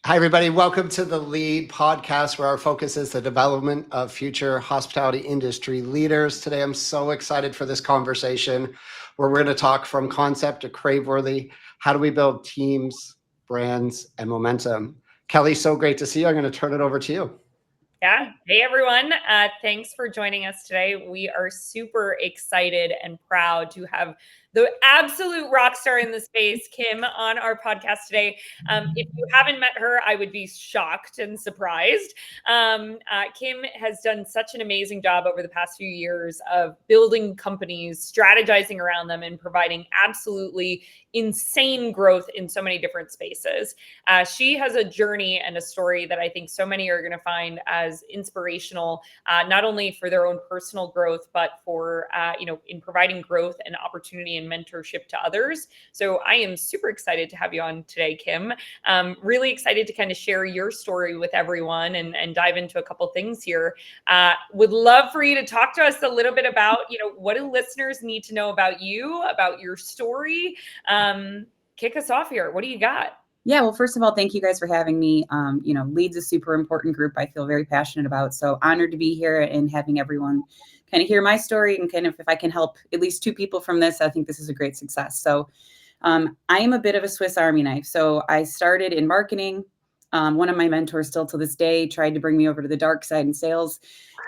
Hi, everybody. Welcome to the Lead podcast, where our focus is the development of future hospitality industry leaders. Today, I'm so excited for this conversation where we're going to talk from concept to Craveworthy. How do we build teams, brands, and momentum? Kelly, so great to see you. I'm going to turn it over to you. Yeah. Hey, everyone. Thanks for joining us today. We are super excited and proud to have the absolute rock star in the space, Kim, on our podcast today. If you haven't met her, I would be shocked and surprised. Kim has done such an amazing job over the past few years of building companies, strategizing around them, and providing absolutely insane growth in so many different spaces. She has a journey and a story that I think so many are going to find as inspirational, not only for their own personal growth, but for, in providing growth and opportunity and mentorship to others. So I am super excited to have you on today, Kim. Really excited to kind of share your story with everyone and dive into a couple things here. Would love for you to talk to us a little bit about, what do listeners need to know about you, about your story? Kick us off here. What do you got? Yeah, well, first of all, thank you guys for having me. Lead's a super important group I feel very passionate about. So honored to be here and having everyone kind of hear my story and kind of if I can help at least two people from this, I think this is a great success. So I am a bit of a Swiss Army knife. So I started in marketing. One of my mentors still to this day tried to bring me over to the dark side in sales.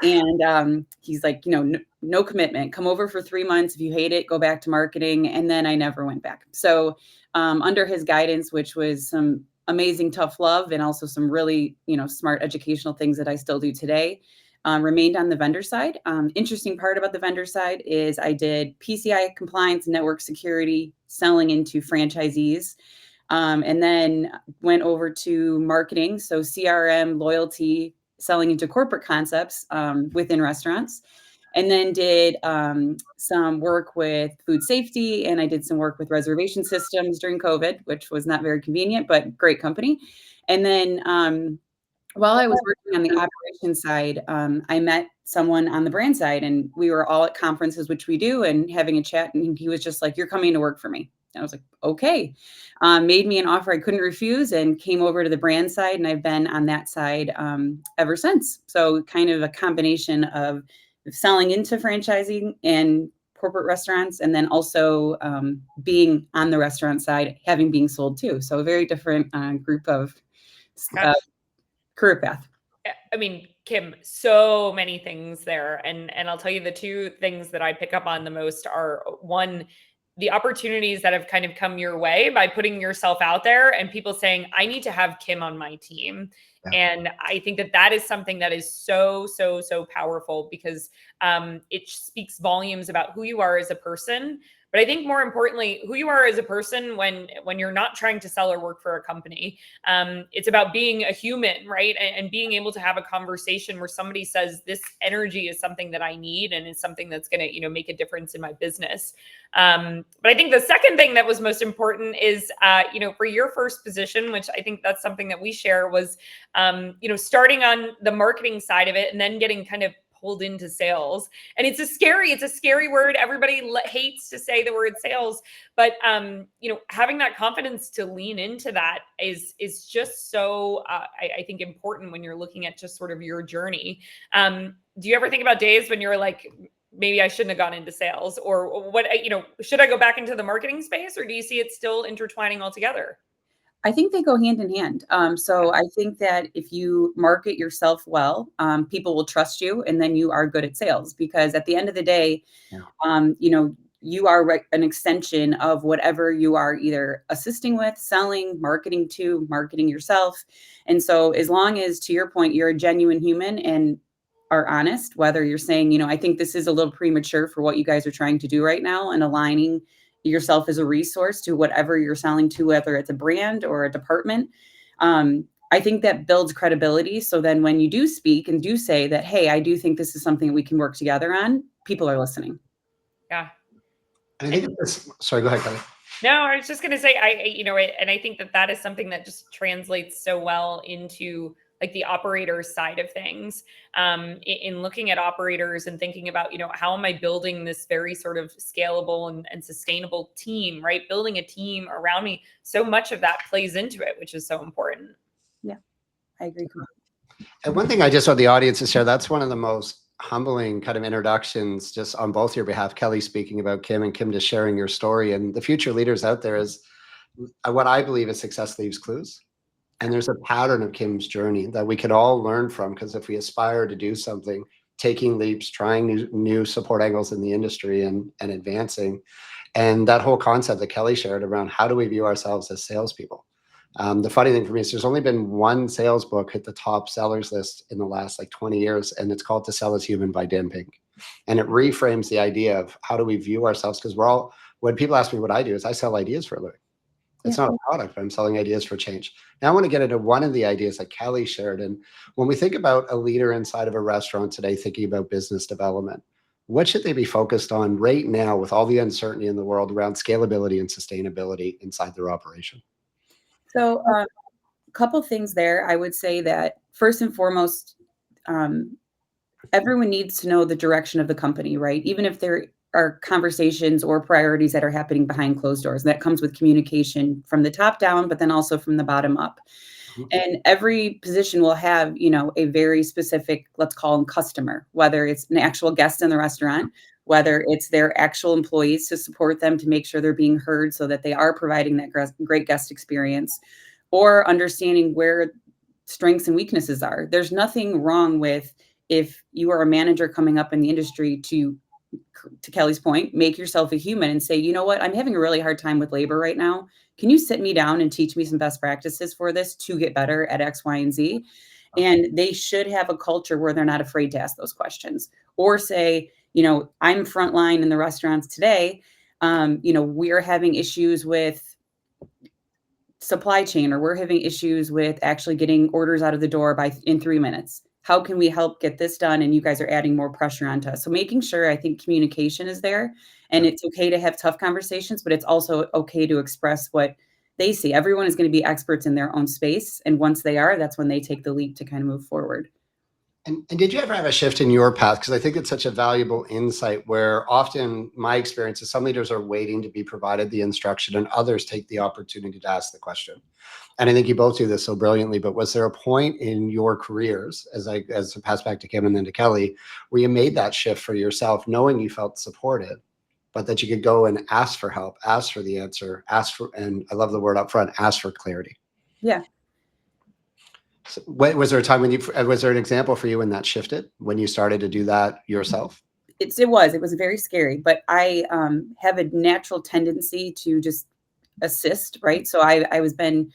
And he's like, no commitment. Come over for 3 months. If you hate it, go back to marketing. And then I never went back. So under his guidance, which was some amazing tough love and also some really, smart educational things that I still do today, remained on the vendor side. Interesting part about the vendor side is I did PCI compliance, network security, selling into franchisees, and then went over to marketing. So CRM, loyalty, selling into corporate concepts within restaurants. And then did some work with food safety, and I did some work with reservation systems during COVID, which was not very convenient, but great company. And then while I was working on the operations side, I met someone on the brand side, and we were all at conferences, which we do, and having a chat. And he was just like, "You're coming to work for me." And I was like, "Okay." Made me an offer I couldn't refuse, and came over to the brand side, and I've been on that side ever since. So kind of a combination of selling into franchising and corporate restaurants, and then also being on the restaurant side, having being sold too. So a very different group of career path. I mean, Kim, so many things there. And I'll tell you the two things that I pick up on the most are one, the opportunities that have kind of come your way by putting yourself out there and people saying, I need to have Kim on my team. Yeah. And I think that is something that is so powerful because it speaks volumes about who you are as a person. But I think more importantly, who you are as a person when you're not trying to sell or work for a company. It's about being a human, right? And being able to have a conversation where somebody says, this energy is something that I need and it's something that's going to, make a difference in my business. But I think the second thing that was most important is, for your first position, which I think that's something that we share was, starting on the marketing side of it and then getting kind of pulled into sales. And it's a scary word. Everybody hates to say the word sales, but having that confidence to lean into that is just so I think important when you're looking at just sort of your journey. Do you ever think about days when you're like, maybe I shouldn't have gone into sales, or what, should I go back into the marketing space, or do you see it still intertwining altogether? I think they go hand in hand. So I think that if you market yourself well, people will trust you, and then you are good at sales, because at the end of the day, you are an extension of whatever you are either assisting with, selling, marketing to, marketing yourself. And so as long as, to your point, you're a genuine human and are honest, whether you're saying, I think this is a little premature for what you guys are trying to do right now, and aligning yourself as a resource to whatever you're selling to, whether it's a brand or a department. I think that builds credibility. So then when you do speak and do say that, hey, I do think this is something we can work together on, people are listening. Yeah. I think sorry, go ahead, Kelly. No, I was just going to say, and I think that is something that just translates so well into like the operator side of things, in looking at operators and thinking about, how am I building this very sort of scalable and sustainable team, right? Building a team around me. So much of that plays into it, which is so important. I agree. And one thing I just want the audience to share, that's one of the most humbling kind of introductions just on both your behalf, Kelly speaking about Kim and Kim just sharing your story, and the future leaders out there is what I believe is success leaves clues. And there's a pattern of Kim's journey that we could all learn from, because if we aspire to do something, taking leaps, trying new support angles in the industry and advancing, and that whole concept that Kelly shared around how do we view ourselves as salespeople. The funny thing for me is there's only been one sales book hit the top sellers list in the last like 20 years, and it's called To Sell Is Human by Dan Pink. And it reframes the idea of how do we view ourselves, because we're all, when people ask me what I do, is I sell ideas for a living. It's not a product, but I'm selling ideas for change. Now I want to get into one of the ideas that Kelly shared. And when we think about a leader inside of a restaurant today, thinking about business development, what should they be focused on right now with all the uncertainty in the world around scalability and sustainability inside their operation? So a couple things there. I would say that first and foremost, everyone needs to know the direction of the company, right? Even if there are conversations or priorities that are happening behind closed doors. That comes with communication from the top down, but then also from the bottom up. And every position will have, a very specific, let's call them customer, whether it's an actual guest in the restaurant, whether it's their actual employees to support them to make sure they're being heard so that they are providing that great guest experience, or understanding where strengths and weaknesses are. There's nothing wrong with, if you are a manager coming up in the industry, to Kelly's point, make yourself a human and say, you know what, I'm having a really hard time with labor right now. Can you sit me down and teach me some best practices for this to get better at X, Y, and Z? And they should have a culture where they're not afraid to ask those questions, or say, I'm frontline in the restaurants today. We're having issues with supply chain, or we're having issues with actually getting orders out of the door in 3 minutes. How can we help get this done? And you guys are adding more pressure onto us. So making sure, I think, communication is there, and it's okay to have tough conversations, but it's also okay to express what they see. Everyone is going to be experts in their own space. And once they are, that's when they take the leap to kind of move forward. And did you ever have a shift in your path? Because I think it's such a valuable insight, where often my experience is some leaders are waiting to be provided the instruction and others take the opportunity to ask the question. And I think you both do this so brilliantly, but was there a point in your careers, as I pass back to Kim and then to Kelly, where you made that shift for yourself, knowing you felt supported, but that you could go and ask for help, ask for the answer, and I love the word up front, ask for clarity? Yeah. So was there a time was there an example for you when that shifted, when you started to do that yourself? It was very scary, but I have a natural tendency to just assist, right? So I was been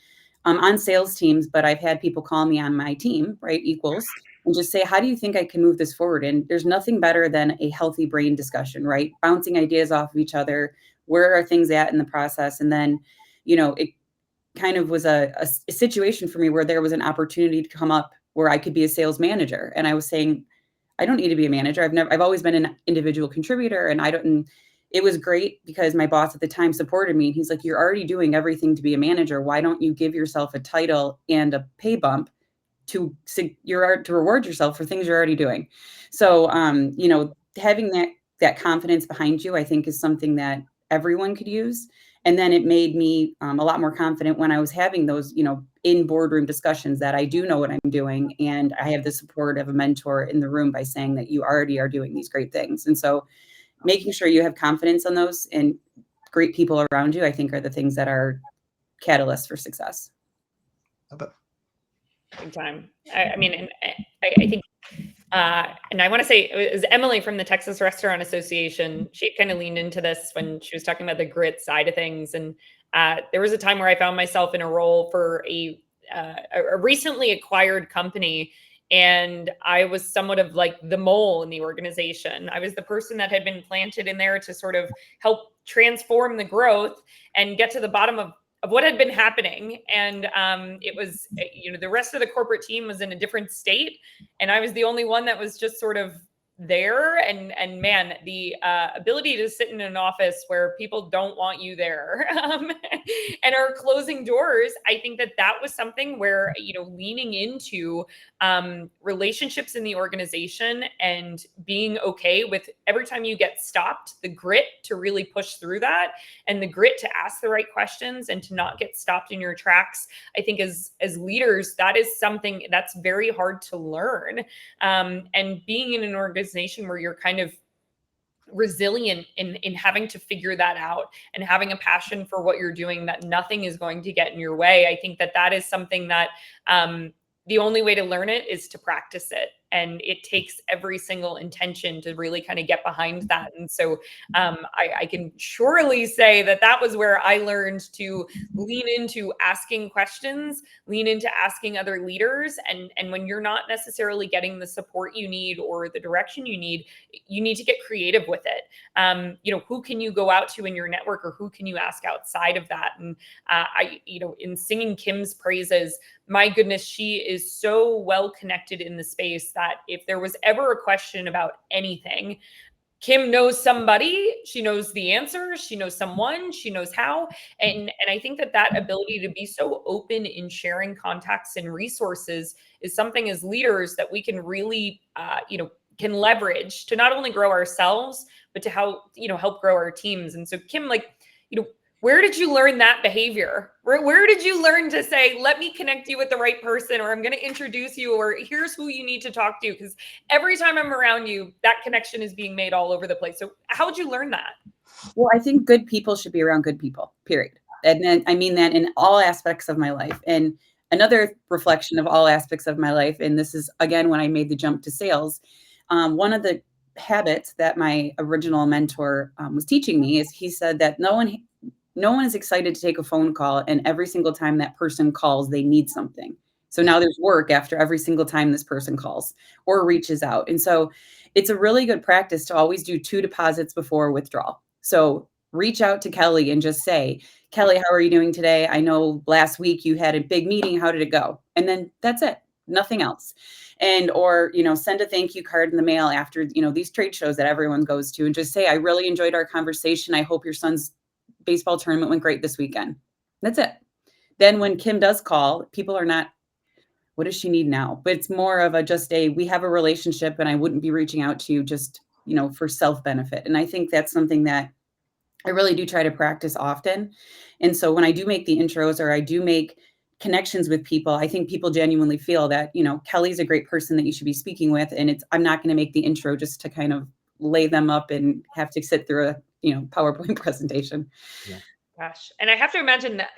on sales teams, but I've had people call me on my team, right? Equals, and just say, how do you think I can move this forward? And there's nothing better than a healthy brain discussion, right? Bouncing ideas off of each other. Where are things at in the process? And then, it kind of was a situation for me where there was an opportunity to come up where I could be a sales manager. And I was saying, I don't need to be a manager. I've always been an individual contributor, and it was great because my boss at the time supported me. He's like, you're already doing everything to be a manager. Why don't you give yourself a title and a pay bump to reward yourself for things you're already doing? So, having that confidence behind you, I think, is something that everyone could use. And then it made me a lot more confident when I was having those, in boardroom discussions, that I do know what I'm doing. And I have the support of a mentor in the room by saying that you already are doing these great things. And so making sure you have confidence on those and great people around you, I think, are the things that are catalysts for success. Big time. I mean, and I think, and I want to say it was Emily from the Texas Restaurant Association. She kind of leaned into this when she was talking about the grit side of things. And there was a time where I found myself in a role for a recently acquired company, and I was somewhat of like the mole in the organization. I was the person that had been planted in there to sort of help transform the growth and get to the bottom of what had been happening. And it was, the rest of the corporate team was in a different state. And I was the only one that was just sort of there. And man, the ability to sit in an office where people don't want you there and are closing doors, I think that was something where, leaning into relationships in the organization and being okay with every time you get stopped, the grit to really push through that, and the grit to ask the right questions and to not get stopped in your tracks. I think as leaders, that is something that's very hard to learn. And being in an organization where you're kind of resilient in having to figure that out and having a passion for what you're doing, that nothing is going to get in your way. I think that is something that the only way to learn it is to practice it. And it takes every single intention to really kind of get behind that. And so I can surely say that was where I learned to lean into asking questions, lean into asking other leaders. And when you're not necessarily getting the support you need or the direction you need to get creative with it. Who can you go out to in your network, or who can you ask outside of that? And in singing Kim's praises, my goodness, she is so well connected in the space that if there was ever a question about anything, Kim knows somebody, she knows the answer, she knows someone, she knows how. And I think that ability to be so open in sharing contacts and resources is something as leaders that we can really, can leverage to not only grow ourselves, but to help grow our teams. And so Kim, where did you learn that behavior? Where did you learn to say, let me connect you with the right person, or I'm going to introduce you, or here's who you need to talk to? Because every time I'm around you, that connection is being made all over the place. So how'd you learn that? Well, I think good people should be around good people, period. And then I mean that in all aspects of my life. And another reflection of all aspects of my life, and this is, again, when I made the jump to sales, one of the habits that my original mentor was teaching me is he said that no one is excited to take a phone call, and every single time that person calls, they need something. So now there's work after every single time this person calls or reaches out. And so it's a really good practice to always do 2 deposits before withdrawal. So reach out to Kelly and just say, Kelly, how are you doing today? I know last week you had a big meeting. How did it go? And then that's it. Nothing else. And, or, send a thank you card in the mail after, these trade shows that everyone goes to, and just say, I really enjoyed our conversation. I hope your son's baseball tournament went great this weekend. That's it. Then when Kim does call, people are not, what does she need now? But it's more of we have a relationship, and I wouldn't be reaching out to you just, for self-benefit. And I think that's something that I really do try to practice often. And so when I do make the intros, or I do make connections with people, I think people genuinely feel that, Kelly's a great person that you should be speaking with. And I'm not going to make the intro just to kind of lay them up and have to sit through a PowerPoint presentation. Yeah. Gosh. And I have to imagine that,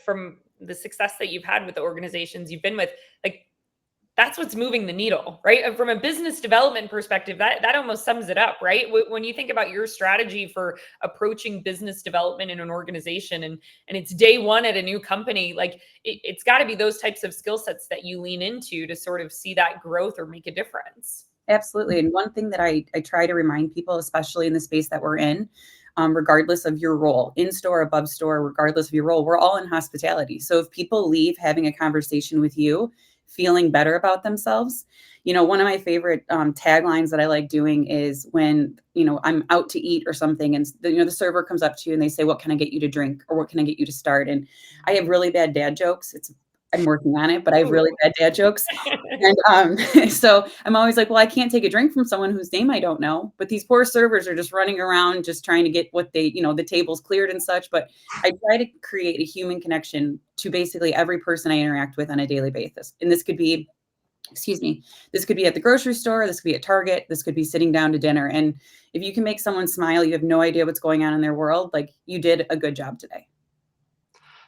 from the success that you've had with the organizations you've been with, that's what's moving the needle, right? And from a business development perspective, that almost sums it up, right? When you think about your strategy for approaching business development in an organization, and it's day one at a new company, it's got to be those types of skill sets that you lean into to sort of see that growth or make a difference. Absolutely. And one thing that I try to remind people, especially in the space that we're in, regardless of your role, in store, above store, regardless of your role, we're all in hospitality. So if people leave having a conversation with you, feeling better about themselves, one of my favorite taglines that I like doing is when, I'm out to eat or something, and the server comes up to you and they say, what can I get you to drink? Or what can I get you to start? And I have really bad dad jokes. I'm working on it, but I have really bad dad jokes. And so I'm always like, well, I can't take a drink from someone whose name I don't know, but these poor servers are just running around, just trying to get what they, the tables cleared and such. But I try to create a human connection to basically every person I interact with on a daily basis. And this could be, this could be at the grocery store, this could be at Target, this could be sitting down to dinner. And if you can make someone smile, you have no idea what's going on in their world. You did a good job today.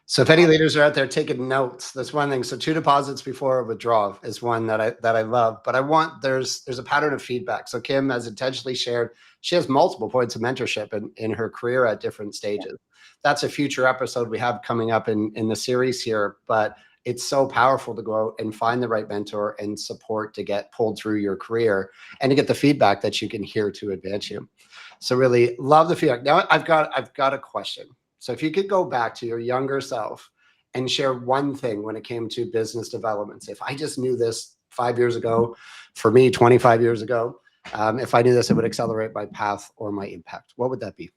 So if any leaders are out there taking notes, that's one thing. So 2 deposits before withdrawal is one that I love. But I want there's a pattern of feedback. So Kim has intentionally shared, she has multiple points of mentorship in her career at different stages. That's a future episode we have coming up in the series here. But it's so powerful to go out and find the right mentor and support to get pulled through your career and to get the feedback that you can hear to advance you. So really love the feedback. Now I've got a question. So if you could go back to your younger self and share one thing when it came to business development, say, if I just knew this 5 years ago, for me, 25 years ago, If I knew this, it would accelerate my path or my impact. What would that be?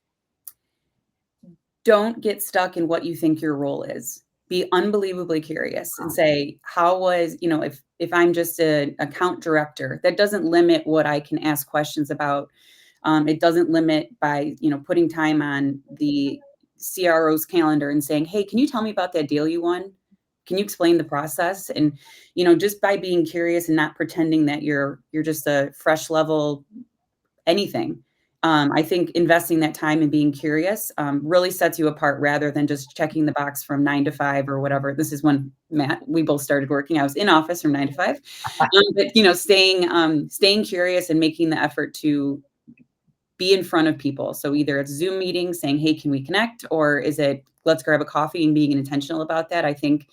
Don't get stuck in what you think your role is. Be unbelievably curious and say, how was, if I'm just an account director, that doesn't limit what I can ask questions about. It doesn't limit by, putting time on the CRO's calendar and saying, hey, can you tell me about that deal you won? Can you explain the process? And, just by being curious and not pretending that you're just a fresh level anything. I think investing that time and being curious really sets you apart rather than just checking the box from 9 to 5 or whatever. This is when we both started working. I was in office from 9 to 5, but staying curious and making the effort to be in front of people. So either it's Zoom meetings saying, hey, can we connect? Or is it let's grab a coffee and being intentional about that? I think,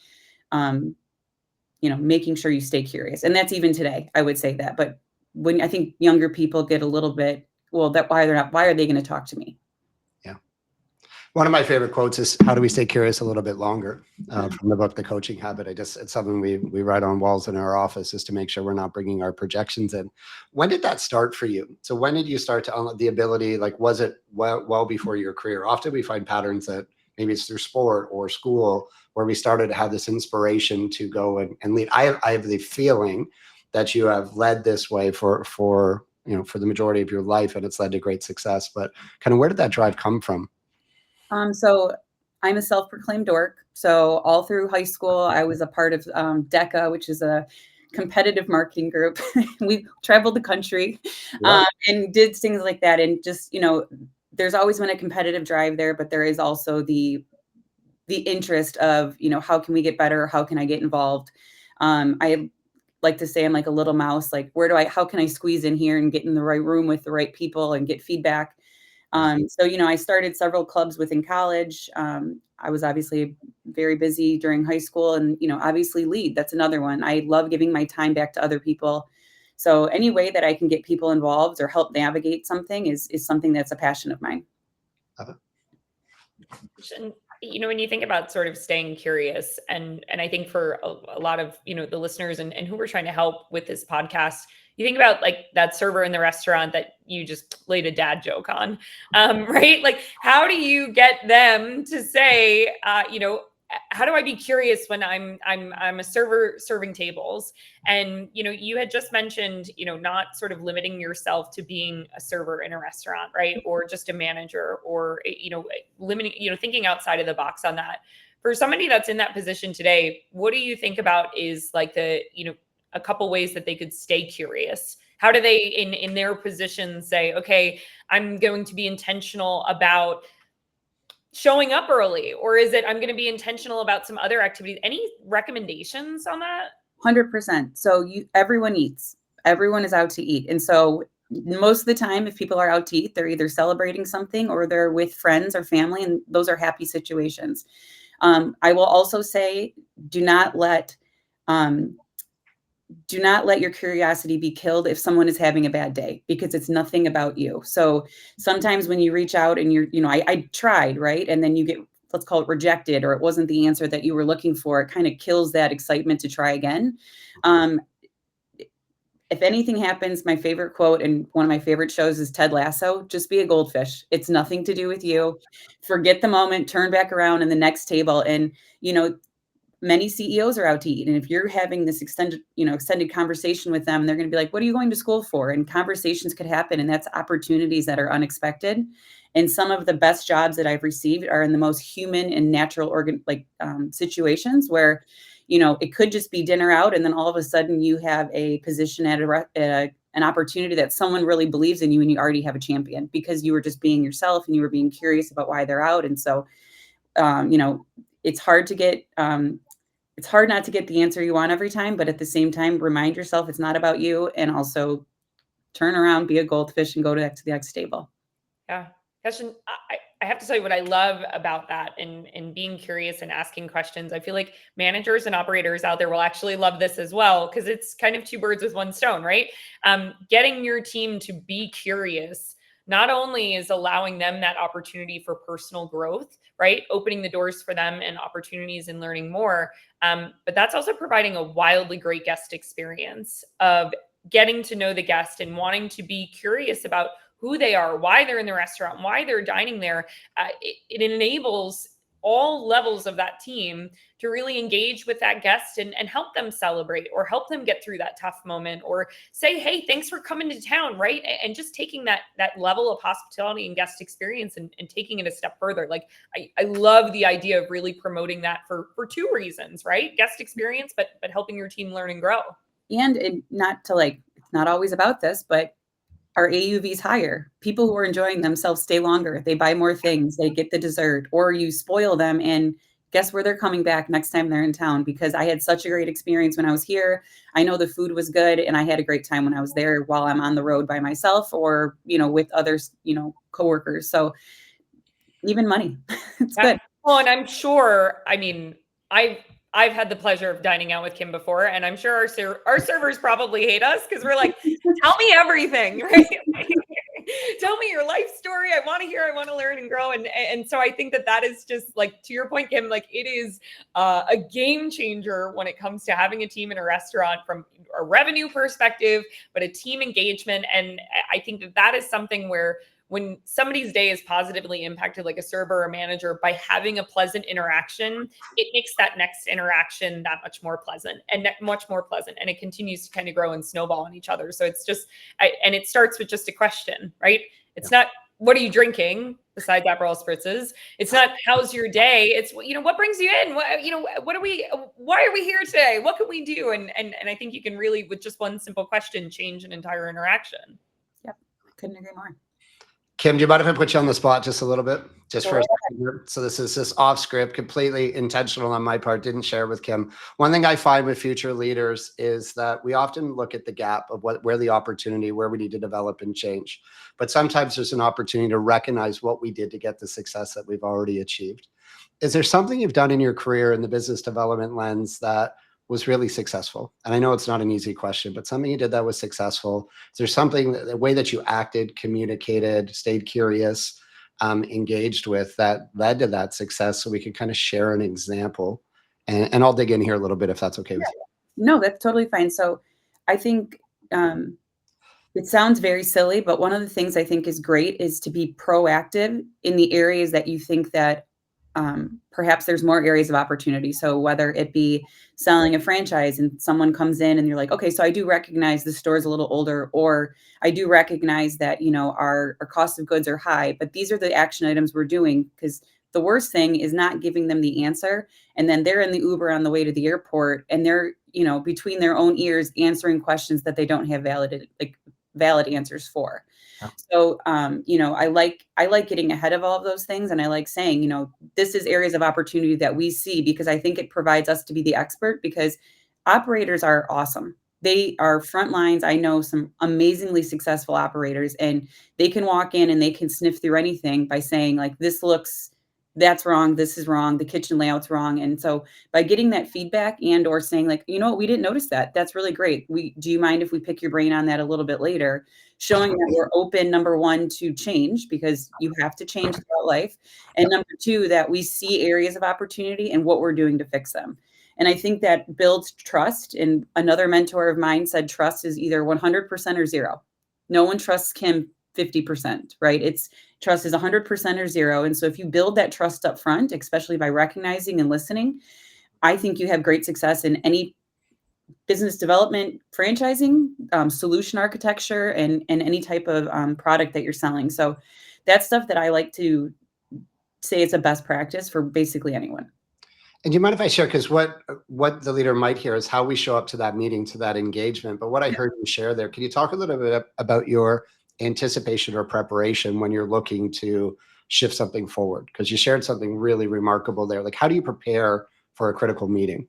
making sure you stay curious. And that's even today, I would say that. But when I think younger people get a little bit, well, why are they going to talk to me? Yeah. One of my favorite quotes is, how do we stay curious a little bit longer? From the book, The Coaching Habit. It's something we write on walls in our office, is to make sure we're not bringing our projections in. When did that start for you? So when did you start to unlock the ability, like, was it well before your career? Often we find patterns that maybe it's through sport or school where we started to have this inspiration to go and lead. I have the feeling that you have led this way for the majority of your life, and it's led to great success. But kind of, where did that drive come from? So I'm a self-proclaimed dork. So all through high school, I was a part of DECA, which is a competitive marketing group. We traveled the country and did things like that. And just, there's always been a competitive drive there, but there is also the interest of, how can we get better? How can I get involved? I like to say I'm like a little mouse, like how can I squeeze in here and get in the right room with the right people and get feedback? So, I started several clubs within college. I was obviously very busy during high school and, obviously lead. That's another one. I love giving my time back to other people. So any way that I can get people involved or help navigate something is something that's a passion of mine. And, when you think about sort of staying curious, and I think for a lot of, the listeners and who we're trying to help with this podcast, you think about like that server in the restaurant that you just laid a dad joke on, right? Like, how do you get them to say, how do I be curious when I'm a server serving tables? And, you had just mentioned, not sort of limiting yourself to being a server in a restaurant, right? Or just a manager, or, limiting, thinking outside of the box on that. For somebody that's in that position today, what do you think about is like a couple ways that they could stay curious? How do they in their position say, okay, I'm going to be intentional about showing up early, or is it I'm going to be intentional about some other activities? Any recommendations on that? 100%. So everyone eats. Everyone is out to eat. And so most of the time, if people are out to eat, they're either celebrating something or they're with friends or family, and those are happy situations. I will also say, do not let your curiosity be killed if someone is having a bad day, because it's nothing about you. So sometimes when you reach out and I tried, right? And then you get, let's call it rejected, or it wasn't the answer that you were looking for. It kind of kills that excitement to try again. If anything happens, my favorite quote and one of my favorite shows is Ted Lasso, just be a goldfish. It's nothing to do with you. Forget the moment, turn back around in the next table. And, many CEOs are out to eat. And if you're having this extended conversation with them, they're going to be like, what are you going to school for? And conversations could happen. And that's opportunities that are unexpected. And some of the best jobs that I've received are in the most human and natural situations where, it could just be dinner out. And then all of a sudden you have a position at an opportunity that someone really believes in you, and you already have a champion because you were just being yourself and you were being curious about why they're out. And so, it's hard to get, it's hard not to get the answer you want every time, but at the same time, remind yourself it's not about you, and also turn around, be a goldfish, and go to the next table. Yeah. Question. I have to tell you what I love about that and being curious and asking questions. I feel like managers and operators out there will actually love this as well, because it's kind of two birds with one stone, right? Getting your team to be curious not only is allowing them that opportunity for personal growth, right? Opening the doors for them and opportunities and learning more. But that's also providing a wildly great guest experience of getting to know the guest and wanting to be curious about who they are, why they're in the restaurant, why they're dining there, it enables all levels of that team to really engage with that guest and help them celebrate or help them get through that tough moment, or say, hey, thanks for coming to town, right? And just taking that level of hospitality and guest experience and taking it a step further. Like I love the idea of really promoting that for two reasons, right? Guest experience, but helping your team learn and grow. And not to like, it's not always about this, but our AUVs higher. People who are enjoying themselves stay longer. They buy more things. They get the dessert, or you spoil them and guess where they're coming back next time they're in town, because I had such a great experience when I was here. I know the food was good and I had a great time when I was there, while I'm on the road by myself or, with others, coworkers. So even money, it's good. Well, and I'm sure, I mean, I've had the pleasure of dining out with Kim before, and I'm sure our servers probably hate us because we're like, tell me everything, right? Tell me your life story. I want to hear, I want to learn and grow. And so I think that is just, like, to your point, Kim, like, it is a game changer when it comes to having a team in a restaurant from a revenue perspective, but a team engagement. And I think that is something where when somebody's day is positively impacted, like a server or manager, by having a pleasant interaction, it makes that next interaction that much more pleasant and and it continues to kind of grow and snowball on each other. So it's just, and it starts with just a question, right? It's not, what are you drinking besides Aperol spritzes? It's not, how's your day? It's, what brings you in? Why are we here today? What can we do? And I think you can really, with just one simple question, change an entire interaction. Yep. Couldn't agree more. Kim, do you mind if I put you on the spot just a little bit? Just for a second here. So this is just off script, completely intentional on my part, didn't share with Kim. One thing I find with future leaders is that we often look at the gap of where the opportunity, where we need to develop and change. But sometimes there's an opportunity to recognize what we did to get the success that we've already achieved. Is there something you've done in your career in the business development lens that was really successful? And I know it's not an easy question, but something you did that was successful. Is there something, the way that you acted, communicated, stayed curious, engaged with, that led to that success, so we could kind of share an example? And I'll dig in here a little bit if that's okay with you. No, that's totally fine. So I think it sounds very silly, but one of the things I think is great is to be proactive in the areas that you think that perhaps there's more areas of opportunity. So whether it be selling a franchise and someone comes in and you're like, okay, so I do recognize the store's a little older, or I do recognize that, our cost of goods are high, but these are the action items we're doing. Because the worst thing is not giving them the answer, and then they're in the Uber on the way to the airport and they're, between their own ears answering questions that they don't have valid answers for. So, I like getting ahead of all of those things. And I like saying, this is areas of opportunity that we see, because I think it provides us to be the expert, because operators are awesome. They are front lines. I know some amazingly successful operators, and they can walk in and they can sniff through anything by saying, like, that's wrong, this is wrong, the kitchen layout's wrong. And so by getting that feedback and or saying, like, we didn't notice that, that's really great. Do you mind if we pick your brain on that a little bit later? Showing that we're open, number one, to change, because you have to change throughout life. And number two, that we see areas of opportunity and what we're doing to fix them. And I think that builds trust. And another mentor of mine said trust is either 100% or zero. No one trusts Kim 50%, right? Trust is 100% or zero. And so if you build that trust up front, especially by recognizing and listening, I think you have great success in any business development, franchising, solution architecture, and any type of product that you're selling. So that's stuff that I like to say it's a best practice for basically anyone. And do you mind if I share, because what the leader might hear is how we show up to that meeting, to that engagement. But what I heard you share there, can you talk a little bit about your anticipation or preparation when you're looking to shift something forward? Because you shared something really remarkable there. Like, how do you prepare for a critical meeting?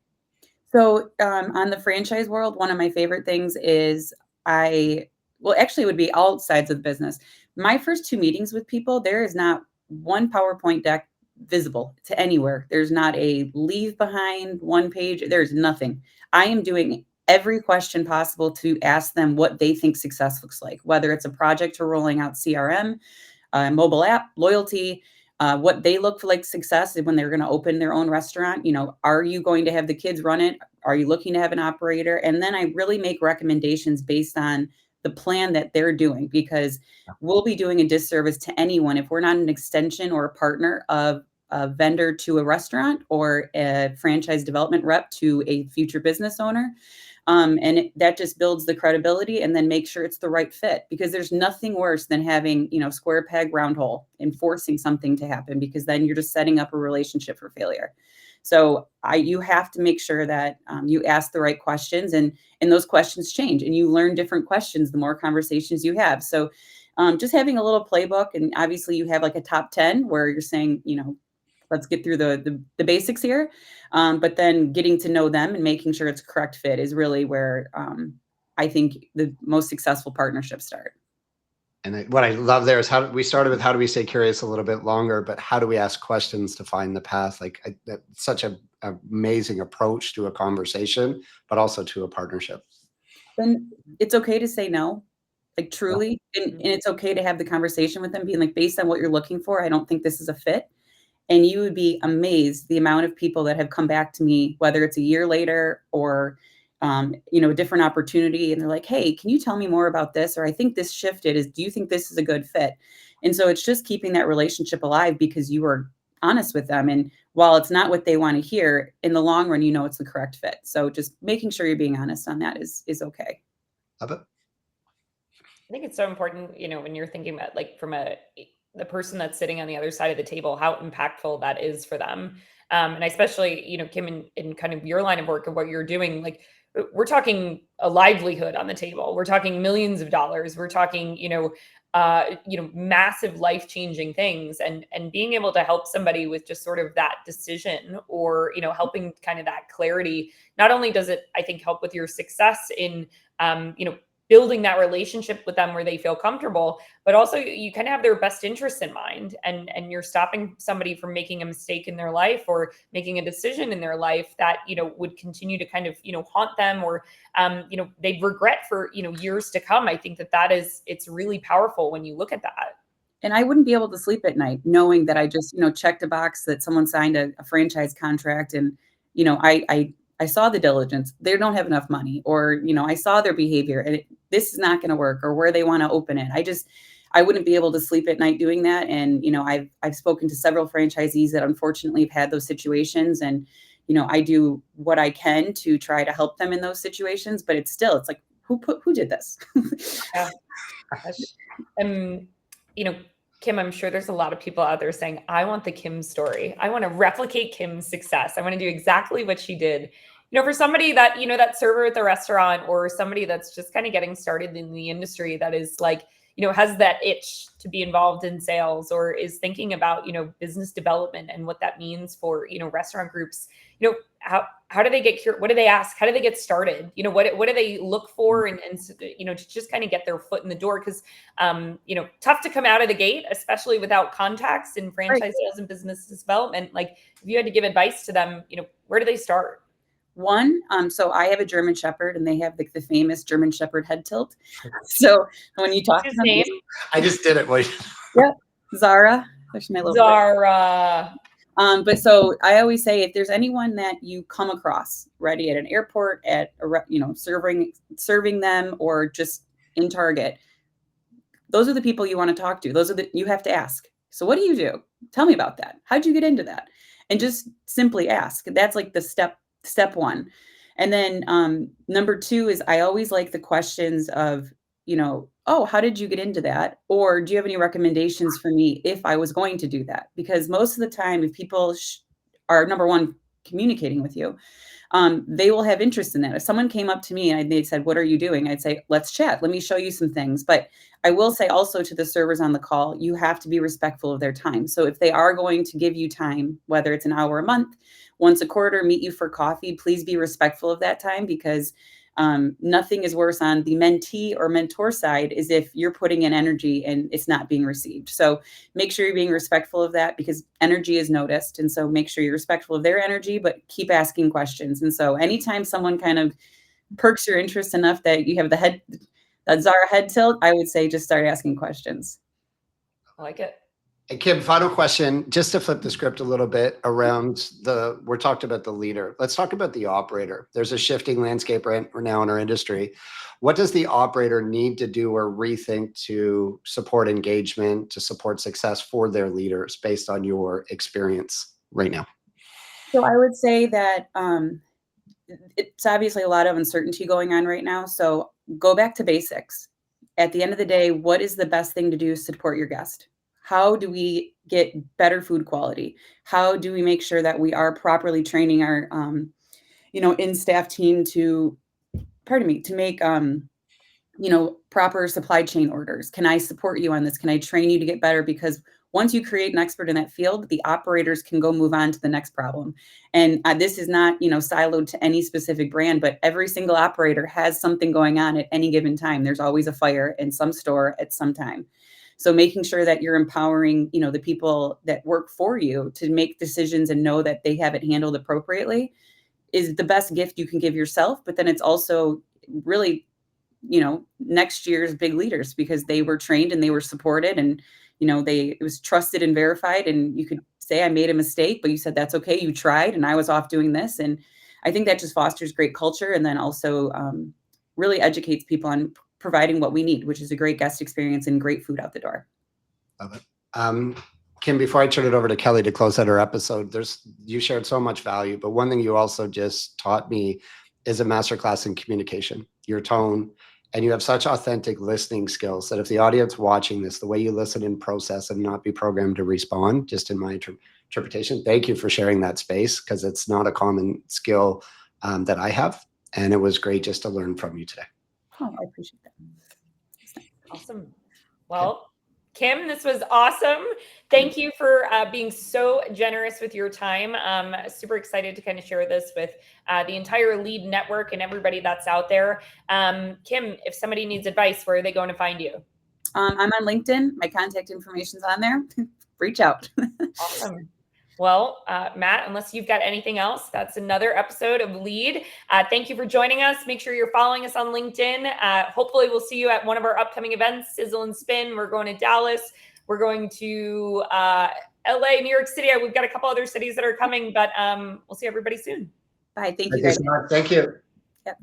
So on the franchise world, one of my favorite things is actually it would be all sides of the business. My first 2 meetings with people, there is not one PowerPoint deck visible to anywhere. There's not a leave behind one page. There's nothing. I am doing every question possible to ask them what they think success looks like, whether it's a project or rolling out CRM, mobile app, loyalty, what they look for like success when they're going to open their own restaurant. Are you going to have the kids run it? Are you looking to have an operator? And then I really make recommendations based on the plan that they're doing, because we'll be doing a disservice to anyone if we're not an extension or a partner of a vendor to a restaurant or a franchise development rep to a future business owner. That just builds the credibility, and then make sure it's the right fit, because there's nothing worse than having, square peg, round hole, and forcing something to happen, because then you're just setting up a relationship for failure. So you have to make sure that you ask the right questions, and those questions change, and you learn different questions the more conversations you have. So just having a little playbook, and obviously you have like a top 10 where you're saying, let's get through the basics here. But then getting to know them and making sure it's a correct fit is really where I think the most successful partnerships start. And what I love there is how we started with how do we stay curious a little bit longer, but how do we ask questions to find the path? That's such an amazing approach to a conversation, but also to a partnership. Then it's okay to say no, like truly, and it's okay to have the conversation with them, being like, based on what you're looking for, I don't think this is a fit. And you would be amazed the amount of people that have come back to me, whether it's a year later or, a different opportunity. And they're like, hey, can you tell me more about this? Or I think this shifted. Do you think this is a good fit? And so it's just keeping that relationship alive, because you are honest with them. And while it's not what they want to hear, in the long run, it's the correct fit. So just making sure you're being honest on that is okay. Love it. I think it's so important, when you're thinking about like from the person that's sitting on the other side of the table, how impactful that is for them. And especially, Kim, in kind of your line of work and what you're doing, like we're talking a livelihood on the table. We're talking millions of dollars. We're talking, massive life-changing things, and being able to help somebody with just sort of that decision, or, helping kind of that clarity. Not only does it, I think, help with your success in, building that relationship with them where they feel comfortable, but also you kind of have their best interests in mind, and you're stopping somebody from making a mistake in their life or making a decision in their life that, would continue to kind of, haunt them, or, they'd regret for, years to come. I think it's really powerful when you look at that. And I wouldn't be able to sleep at night knowing that I just, checked a box that someone signed a franchise contract, and, I saw the diligence. They don't have enough money, or, I saw their behavior, and this is not going to work, or where they want to open it. I wouldn't be able to sleep at night doing that. And, I've spoken to several franchisees that unfortunately have had those situations, and, I do what I can to try to help them in those situations, but it's like, who did this? Yeah. Kim, I'm sure there's a lot of people out there saying, I want the Kim story. I want to replicate Kim's success. I want to do exactly what she did. For somebody that, that server at the restaurant, or somebody that's just kind of getting started in the industry, that is like, has that itch to be involved in sales, or is thinking about, business development and what that means for, restaurant groups. How do they get cured? What do they ask? How do they get started? What do they look for? And to just kind of get their foot in the door, because, tough to come out of the gate, especially without contacts in franchise sales and business development. Like, if you had to give advice to them, where do they start? One, so I have a German Shepherd, and they have the famous German Shepherd head tilt. So when you talk to them, name? I just did it. Wait. Yep, Zara. That's my little Zara. But so I always say, if there's anyone that you come across ready at an airport, at a, serving them, or just in Target, those are the people you want to talk to. You have to ask. So what do you do? Tell me about that. How'd you get into that? And just simply ask. That's like the step one. And then number two is, I always like the questions of, oh, how did you get into that? Or do you have any recommendations for me if I was going to do that? Because most of the time, if people are, number one, communicating with you, they will have interest in that. If someone came up to me and they said, what are you doing? I'd say, let's chat. Let me show you some things. But I will say also to the servers on the call, you have to be respectful of their time. So if they are going to give you time, whether it's an hour a month, once a quarter, meet you for coffee, please be respectful of that time, because nothing is worse on the mentee or mentor side is if you're putting in energy and it's not being received. So make sure you're being respectful of that, because energy is noticed. And so make sure you're respectful of their energy, but keep asking questions. And so anytime someone kind of perks your interest enough that you have that Zara head tilt, I would say just start asking questions. I like it. And Kim, final question, just to flip the script a little bit around we're talking about the leader. Let's talk about the operator. There's a shifting landscape right now in our industry. What does the operator need to do or rethink to support engagement, to support success for their leaders based on your experience right now? So I would say that it's obviously a lot of uncertainty going on right now. So go back to basics. At the end of the day, what is the best thing to do to support your guest? How do we get better food quality? How do we make sure that we are properly training our, in-staff team to, to make, proper supply chain orders? Can I support you on this? Can I train you to get better? Because once you create an expert in that field, the operators can go move on to the next problem. And this is not, siloed to any specific brand, but every single operator has something going on at any given time. There's always a fire in some store at some time. So making sure that you're empowering, the people that work for you to make decisions and know that they have it handled appropriately is the best gift you can give yourself. But then it's also really, next year's big leaders, because they were trained and they were supported, and it was trusted and verified. And you could say, I made a mistake, but you said, that's okay. You tried, and I was off doing this. And I think that just fosters great culture. And then also really educates people on providing what we need, which is a great guest experience and great food out the door. Love it. Kim, before I turn it over to Kelly to close out our episode, you shared so much value, but one thing you also just taught me is a masterclass in communication, your tone, and you have such authentic listening skills that if the audience watching this, the way you listen and process and not be programmed to respond, just in my interpretation, thank you for sharing that space, because it's not a common skill that I have. And it was great just to learn from you today. Oh, I appreciate that. Awesome. Well, Kim, this was awesome. Thank you for being so generous with your time. Super excited to kind of share this with the entire Lead Network and everybody that's out there. Kim, if somebody needs advice, where are they going to find you? I'm on LinkedIn. My contact information's on there. Reach out. Awesome. Well, Matt, unless you've got anything else, that's another episode of Lead. Thank you for joining us. Make sure you're following us on LinkedIn. Hopefully we'll see you at one of our upcoming events, Sizzle and Spin. We're going to Dallas. We're going to LA, New York City. We've got a couple other cities that are coming, but we'll see everybody soon. Bye. Thank you guys. Thank you. Yep.